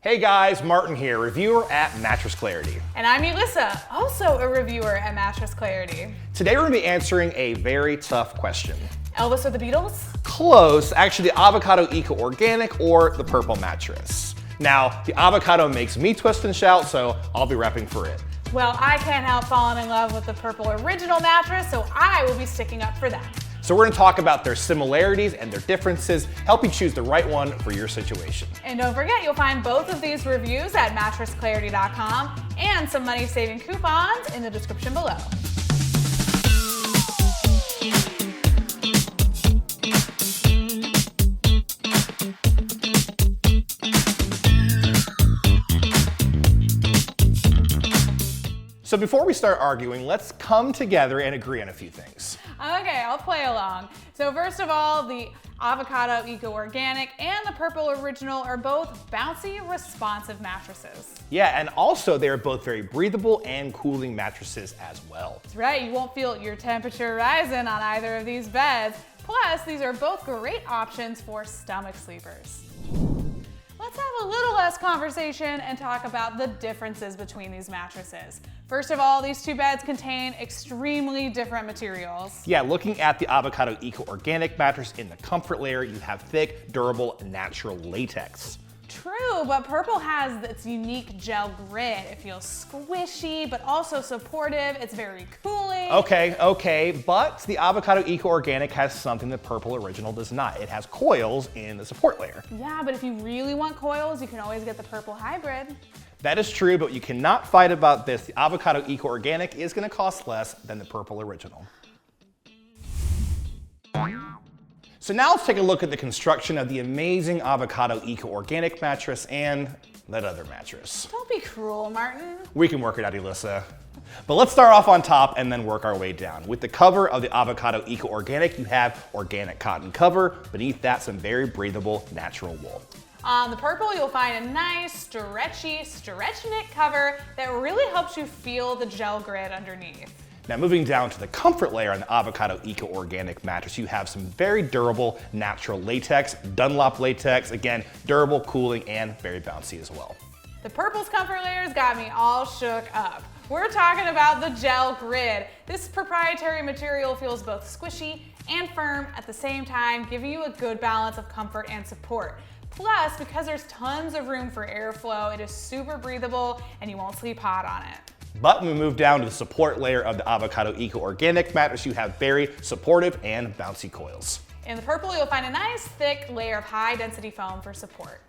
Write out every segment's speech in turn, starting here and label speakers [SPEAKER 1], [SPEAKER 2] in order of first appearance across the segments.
[SPEAKER 1] Hey guys, Martin here, reviewer at Mattress Clarity.
[SPEAKER 2] And I'm Elissa, also a reviewer at Mattress Clarity.
[SPEAKER 1] Today we're going to be answering a very tough question.
[SPEAKER 2] Elvis or the Beatles?
[SPEAKER 1] Close, actually the Avocado Eco Organic or the Purple mattress. Now, the Avocado makes me twist and shout, so I'll be repping for it.
[SPEAKER 2] Well, I can't help falling in love with the Purple Original mattress, so I will be sticking up for that.
[SPEAKER 1] So we're going to talk about their similarities and their differences, help you choose the right one for your situation.
[SPEAKER 2] And don't forget, you'll find both of these reviews at mattressclarity.com and some money-saving coupons in the description below.
[SPEAKER 1] So before we start arguing, let's come together and agree on a few things.
[SPEAKER 2] Okay, I'll play along. So first of all, the Avocado Eco Organic and the Purple Original are both bouncy, responsive mattresses.
[SPEAKER 1] Yeah, and also they're both very breathable and cooling mattresses as well.
[SPEAKER 2] That's right, you won't feel your temperature rising on either of these beds. Plus, these are both great options for stomach sleepers. Let's have a little less conversation and talk about the differences between these mattresses. First of all, these two beds contain extremely different materials.
[SPEAKER 1] Yeah, looking at the Avocado Eco Organic mattress, in the comfort layer, you have thick, durable, natural latex.
[SPEAKER 2] True, but Purple has its unique gel grid. It feels squishy, but also supportive. It's very cooling.
[SPEAKER 1] Okay, but the Avocado Eco Organic has something that Purple Original does not. It has coils in the support layer.
[SPEAKER 2] Yeah, but if you really want coils, you can always get the Purple Hybrid.
[SPEAKER 1] That is true, but you cannot fight about this. The Avocado Eco Organic is going to cost less than the Purple Original. So now let's take a look at the construction of the amazing Avocado Eco Organic mattress and that other mattress.
[SPEAKER 2] Don't be cruel, Martin.
[SPEAKER 1] We can work it out, Elissa. But let's start off on top and then work our way down. With the cover of the Avocado Eco Organic, you have organic cotton cover. Beneath that, some very breathable natural wool.
[SPEAKER 2] On the Purple, you'll find a nice, stretchy, stretch knit cover that really helps you feel the gel grid underneath.
[SPEAKER 1] Now moving down to the comfort layer on the Avocado Eco Organic mattress, you have some very durable natural latex, Dunlop latex, again, durable, cooling, and very bouncy as well.
[SPEAKER 2] The Purple's comfort layers got me all shook up. We're talking about the gel grid. This proprietary material feels both squishy and firm at the same time, giving you a good balance of comfort and support. Plus, because there's tons of room for airflow, it is super breathable and you won't sleep hot on it.
[SPEAKER 1] But when we move down to the support layer of the Avocado Eco Organic mattress, you have very supportive and bouncy coils.
[SPEAKER 2] In the Purple, you'll find a nice thick layer of high density foam for support.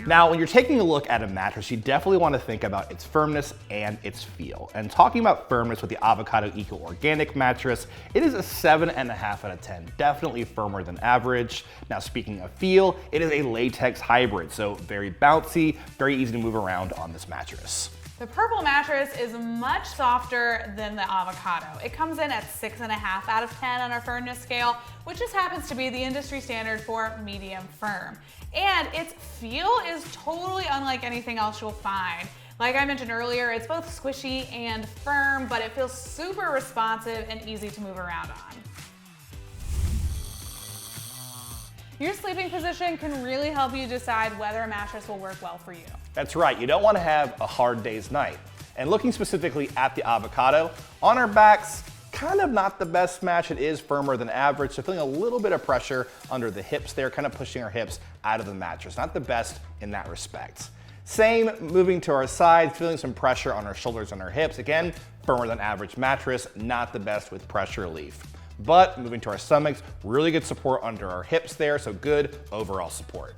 [SPEAKER 1] Now, when you're taking a look at a mattress, you definitely want to think about its firmness and its feel. And talking about firmness with the Avocado Eco Organic mattress, it is a 7.5 out of 10, definitely firmer than average. Now, speaking of feel, it is a latex hybrid, so very bouncy, very easy to move around on this mattress.
[SPEAKER 2] The Purple mattress is much softer than the Avocado. It comes in at 6.5 out of 10 on our firmness scale, which just happens to be the industry standard for medium firm. And its feel is totally unlike anything else you'll find. Like I mentioned earlier, it's both squishy and firm, but it feels super responsive and easy to move around on. Your sleeping position can really help you decide whether a mattress will work well for you.
[SPEAKER 1] That's right, you don't want to have a hard day's night. And looking specifically at the Avocado, on our backs, kind of not the best match. It is firmer than average, so feeling a little bit of pressure under the hips there, kind of pushing our hips out of the mattress. Not the best in that respect. Same moving to our sides, feeling some pressure on our shoulders and our hips. Again, firmer than average mattress, not the best with pressure relief. But moving to our stomachs, really good support under our hips there, so good overall support.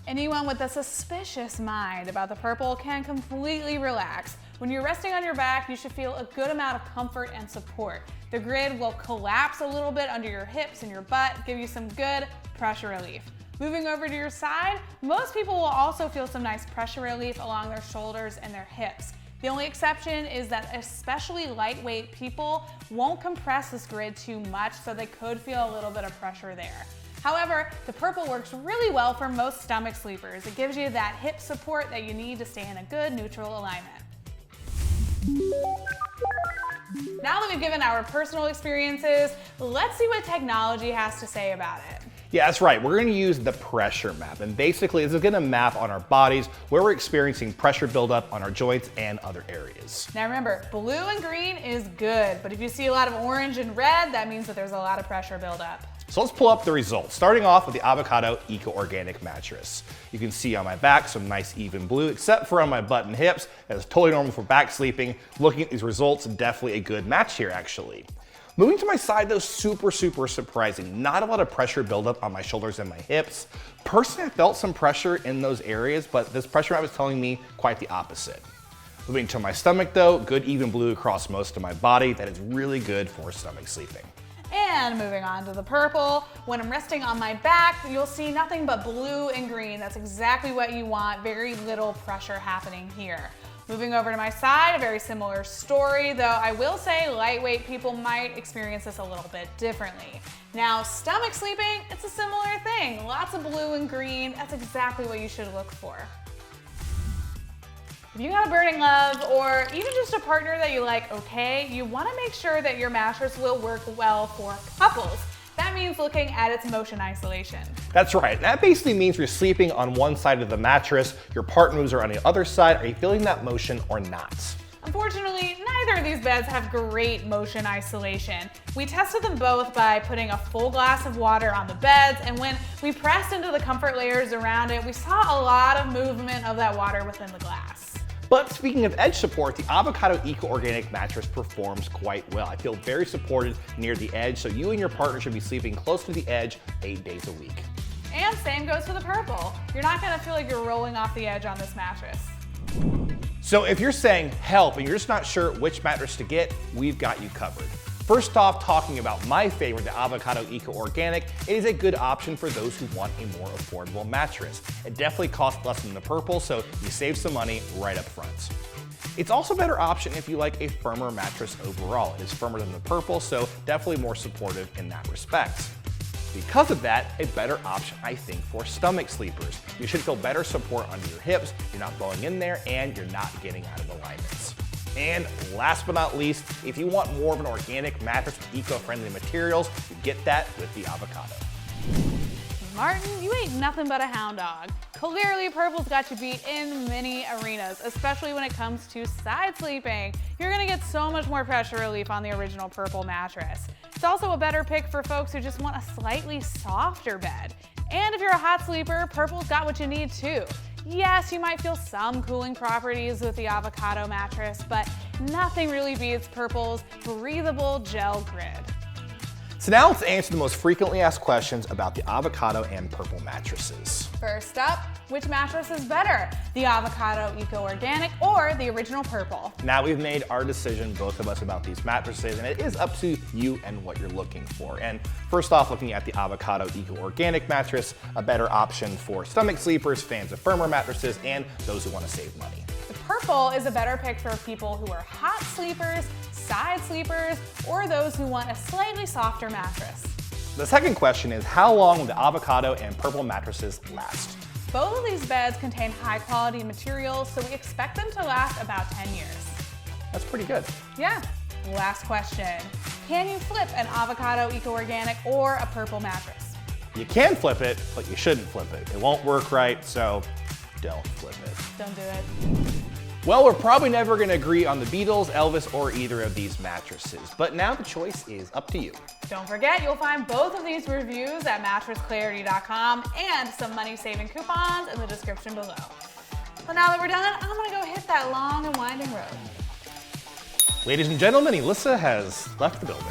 [SPEAKER 2] Anyone with a suspicious mind about the Purple can completely relax. When you're resting on your back, you should feel a good amount of comfort and support. The grid will collapse a little bit under your hips and your butt, give you some good pressure relief. Moving over to your side, most people will also feel some nice pressure relief along their shoulders and their hips. The only exception is that especially lightweight people won't compress this grid too much, so they could feel a little bit of pressure there. However, the Purple works really well for most stomach sleepers. It gives you that hip support that you need to stay in a good neutral alignment. Now that we've given our personal experiences, let's see what technology has to say about it.
[SPEAKER 1] Yeah, that's right. We're going to use the pressure map. And basically, this is going to map on our bodies where we're experiencing pressure buildup on our joints and other areas.
[SPEAKER 2] Now remember, blue and green is good, but if you see a lot of orange and red, that means that there's a lot of pressure buildup.
[SPEAKER 1] So let's pull up the results, starting off with the Avocado Eco-Organic mattress. You can see on my back some nice even blue, except for on my butt and hips. That's totally normal for back sleeping. Looking at these results, definitely a good match here, actually. Moving to my side though, super surprising. Not a lot of pressure buildup on my shoulders and my hips. Personally, I felt some pressure in those areas, but this pressure map is telling me quite the opposite. Moving to my stomach though, good even blue across most of my body. That is really good for stomach sleeping.
[SPEAKER 2] And moving on to the purple, when I'm resting on my back, you'll see nothing but blue and green. That's exactly what you want, very little pressure happening here. Moving over to my side, a very similar story, though I will say lightweight people might experience this a little bit differently. Now, stomach sleeping, it's a similar thing. Lots of blue and green, that's exactly what you should look for. If you got a burning love or even just a partner that you like okay, you want to make sure that your mattress will work well for couples. That means looking at its motion isolation.
[SPEAKER 1] That's right. That basically means you're sleeping on one side of the mattress, your partners are on the other side. Are you feeling that motion or not?
[SPEAKER 2] Unfortunately, neither of these beds have great motion isolation. We tested them both by putting a full glass of water on the beds, and when we pressed into the comfort layers around it, we saw a lot of movement of that water within the glass.
[SPEAKER 1] But speaking of edge support, the Avocado Eco-Organic mattress performs quite well. I feel very supported near the edge, so you and your partner should be sleeping close to the edge 8 days a week.
[SPEAKER 2] And same goes for the purple. You're not gonna feel like you're rolling off the edge on this mattress.
[SPEAKER 1] So if you're saying help and you're just not sure which mattress to get, we've got you covered. First off, talking about my favorite, the Avocado Eco-Organic, it is a good option for those who want a more affordable mattress. It definitely costs less than the purple, so you save some money right up front. It's also a better option if you like a firmer mattress overall. It is firmer than the purple, so definitely more supportive in that respect. Because of that, a better option, I think, for stomach sleepers. You should feel better support under your hips, you're not blowing in there, and you're not getting out of alignments. And last but not least, if you want more of an organic mattress with eco-friendly materials, you get that with the Avocado.
[SPEAKER 2] Martin, you ain't nothing but a hound dog. Clearly, purple's got you beat in many arenas, especially when it comes to side sleeping. You're gonna get so much more pressure relief on the original purple mattress. It's also a better pick for folks who just want a slightly softer bed. And if you're a hot sleeper, purple's got what you need too. Yes, you might feel some cooling properties with the Avocado mattress, but nothing really beats purple's breathable gel grid.
[SPEAKER 1] So now let's answer the most frequently asked questions about the Avocado and Purple mattresses.
[SPEAKER 2] First up, which mattress is better? The Avocado Eco-Organic or the original purple?
[SPEAKER 1] Now we've made our decision, both of us, about these mattresses, and it is up to you and what you're looking for. And first off, looking at the Avocado Eco-Organic mattress, a better option for stomach sleepers, fans of firmer mattresses, and those who want to save money.
[SPEAKER 2] The purple is a better pick for people who are hot sleepers, side sleepers, or those who want a slightly softer mattress.
[SPEAKER 1] The second question is, how long will the Avocado and Purple mattresses last?
[SPEAKER 2] Both of these beds contain high quality materials, so we expect them to last about 10 years.
[SPEAKER 1] That's pretty good.
[SPEAKER 2] Yeah. Last question. Can you flip an Avocado Eco-Organic or a purple mattress?
[SPEAKER 1] You can flip it, but you shouldn't flip it. It won't work right, so don't flip it.
[SPEAKER 2] Don't do it.
[SPEAKER 1] Well, we're probably never going to agree on the Beatles, Elvis, or either of these mattresses, but now the choice is up to you.
[SPEAKER 2] Don't forget, you'll find both of these reviews at mattressclarity.com and some money-saving coupons in the description below. Well, now that we're done, I'm gonna go hit that long and winding road.
[SPEAKER 1] Ladies and gentlemen, Elissa has left the building.